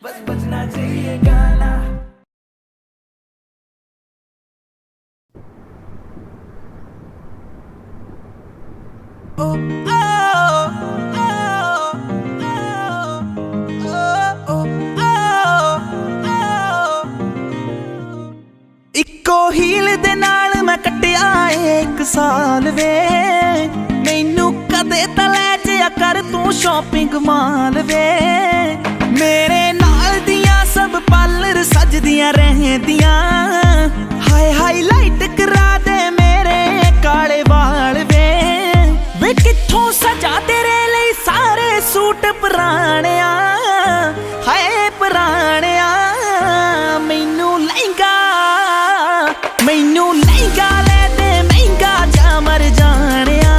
बस बजना चाहिए गाना। Oh, oh, oh, oh, oh, ਇੱਕੋ ਹੀਲ ਦੇ ਨਾਲ ਮੈਂ ਕੱਟਿਆ ਏ 1 ਸਾਲ ਵੇ। ਮੈਨੂੰ ਕਦੇ ਤਾਂ ਲੈ ਜਿਆ ਕਰ ਤੂੰ ਸ਼ਾਪਿੰਗ ਮਾਲ ਵੇ। ਮੇਰੇ ਨਾਲ ਦੀਆਂ ਸਭ ਪਾਰਲਰ ਸਜਦੀਆਂ ਰਹਿੰਦੀਆਂ। ਹਾਏ ਹਾਈਲਾਈਟ ਕਰਾ ਦੇ ਮੇਰੇ ਕਾਲੇ ਵਾਲ ਵੇ। ਵੇ ਕਿੱਥੋਂ ਸਜਾ ਤੇਰੇ ਲਈ ਸਾਰੇ ਸੂਟ ਪੁਰਾਣਿਆ। ਹਾਏ ਪੁਰਾਣਿਆ ਮੈਨੂੰ ਲਹਿੰਗਾ ਲੈ ਦੇ ਮਹਿੰਗਾ ਜਾ ਮਰ ਜਾਣਿਆ।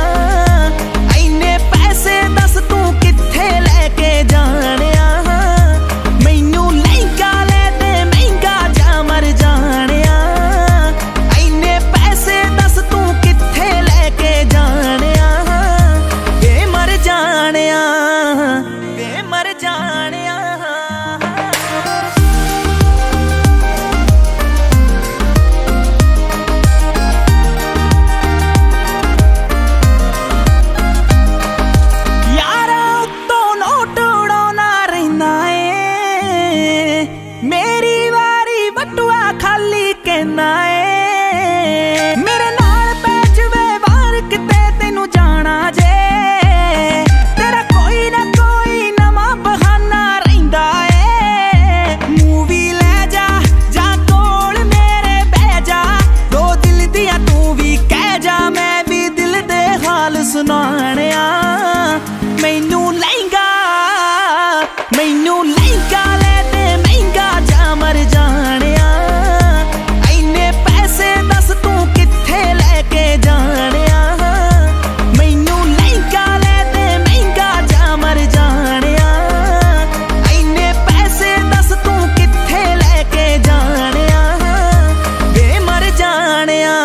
ਐਨੇ ਪੈਸੇ ਦੱਸ ਤੂੰ ਕਿੱਥੇ ਲੈ ਕੇ ਜਾਣਿਆ। ਮੈਨੂੰ ਲਹਿੰਗਾ ਲੈ ਦੇ ਮਹਿੰਗਾ ਜਾ ਮਰ ਜਾਣਿਆ। ਐਨੇ ਪੈਸੇ ਦੱਸ ਤੂੰ ਕਿੱਥੇ ਲੈ ਕੇ ਜਾਣਿਆ। ਵੇ ਮਰ ਜਾਣਿਆ, ਵੇ ਮਰ ਜਾਣਿਆ। ਮੇਰੇ ਨਾਲ ਪੈ ਜਵੇ ਵਾਰ ਕਿਤੇ ਤੈਨੂੰ ਜਾਣਾ ਜੇ। ਤੇਰਾ ਕੋਈ ਨਾ ਕੋਈ ਨਵਾਂ ਬਹਾਨਾ ਰਹਿੰਦਾ ਏ। ਮੂਵੀ ਲੈ ਜਾ ਜਾਂ ਕੋਲ ਮੇਰੇ ਬਹਿ ਜਾ। 2 ਦਿਲ ਦੀਆਂ ਤੂੰ ਵੀ ਕਹਿ ਜਾ ਮੈਂ ਵੀ ਦਿਲ ਦੇ ਹਾਲ ਸੁਣਾਣਿਆ। ਮੈਨੂੰ ਲਹਿੰਗਾ ਲੈ ਦੇ ਮਹਿੰਗਾ ਜਾ ਮਰ ਜਾਣਿਆ। ਐਨੇ ਪੈਸੇ ਦੱਸ ਤੂੰ ਕਿੱਥੇ ਲੈ ਕੇ ਜਾਣਿਆ। ਮੈਨੂੰ ਲਹਿੰਗਾ ਲੈ ਦੇ ਮਹਿੰਗਾ ਜਾ ਮਰ ਜਾਣਿਆ। ਐਨੇ ਪੈਸੇ ਦੱਸ ਤੂੰ ਕਿੱਥੇ ਲੈ ਕੇ ਜਾਣਿਆ। ਵੇ ਮਰ ਜਾਣਿਆ,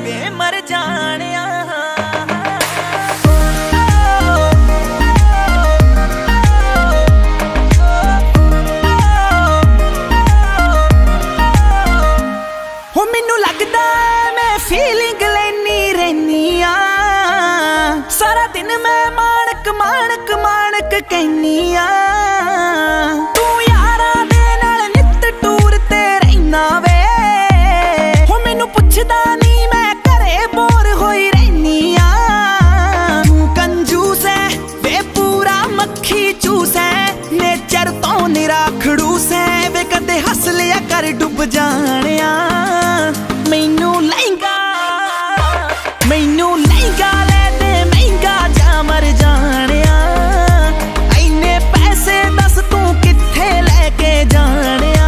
ਵੇ ਮਰ ਜਾਣਿਆ। ਮੈਨੂੰ ਲੱਗਦਾ ਮੈਂ ਫੀਲਿੰਗ ਲੈਨੀ ਰਹਿਨੀ ਆ। ਸਾਰਾ ਦਿਨ ਮੈਂ ਮਾਣਕ ਕਹਿਨੀ ਆ। ਤੂੰ ਯਾਰਾਂ ਦੇ ਨਾਲ ਨਿੱਤ ਟੂਰ ਤੇ ਰਹਿਨਾ ਵੇ। ਹੋ ਮੈਨੂੰ ਪੁੱਛਦਾ ਨਹੀਂ ਮੈਂ ਘਰੇ ਬੋਰ ਹੋਈ ਰਹਿਨੀ ਆ। ਤੂੰ ਕੰਜੂਸ ਐ ਵੇ ਪੂਰਾ ਮੱਖੀ ਚੂਸ ਐ। ਨੇਚਰ ਤੋਂ ਨਿਰਾ ਖੜੂਸ ਐ ਵੇ ਕਦੇ ਹੱਸ ਲਿਆ ਕਰ ਡੁੱਬ ਜਾਣਿਆ। ਮੈਨੂੰ ਲਹਿੰਗਾ ਲੈ ਦੇ ਮਹਿੰਗਾ ਜਾ ਮਰ ਜਾਣਿਆ। ਐਨੇ ਪੈਸੇ ਦੱਸ ਤੂੰ ਕਿੱਥੇ ਲੈ ਕੇ ਜਾਣਿਆ।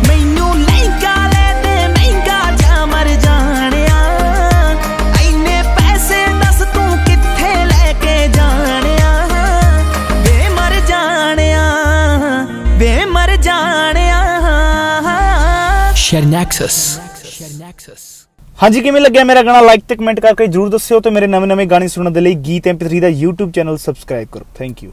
ਮੈਨੂੰ ਲਹਿੰਗਾ ਲੈ ਦੇ ਮਹਿੰਗਾ ਜਾ ਮਰ ਜਾਣਿਆ। ਐਨੇ ਪੈਸੇ ਦੱਸ ਤੂੰ ਕਿੱਥੇ ਲੈ ਕੇ ਜਾਣਿਆ। ਵੇ ਮਰ ਜਾਣਿਆ, ਵੇ ਮਰ ਜਾਣਿਆ। ਸ਼ਰਨੈਕਸਸ। ਹਾਂਜੀ, ਕਿਵੇਂ ਲੱਗਿਆ ਮੇਰਾ ਗਾਣਾ? ਲਾਈਕ ਤੇ ਕਮੈਂਟ ਕਰਕੇ ਜਰੂਰ ਦੱਸਿਓ ਤੇ ਮੇਰੇ ਨਵੇਂ ਗਾਣੇ ਸੁਣਨ ਦੇ ਲਈ ਗੀਤ MP3 ਦਾ YouTube ਚੈਨਲ ਸਬਸਕ੍ਰਾਈਬ ਕਰੋ। Thank you.